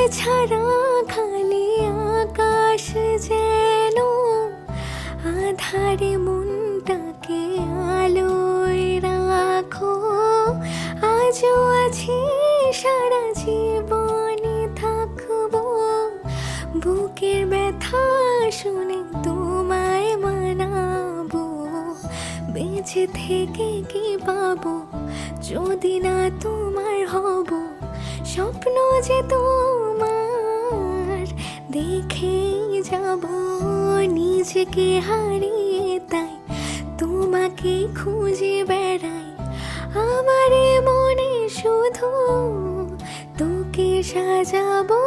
ছাড়া খালি আকাশ যেন আধারে মনটাকে আলোয় রাখো। আজও আছি, সারা জীবনে থাকবো, বুকের ব্যথা শুনে তোমায় মানাবো। বেঁচে থেকে কি পাবো যদি না তোমার হব, স্বপ্ন যে তোমার দেখেই যাব। নিজেকে হারিয়ে তাই তোমাকে খুঁজে বেড়াই, আমার মনে শুধু তোকে সাজাবো।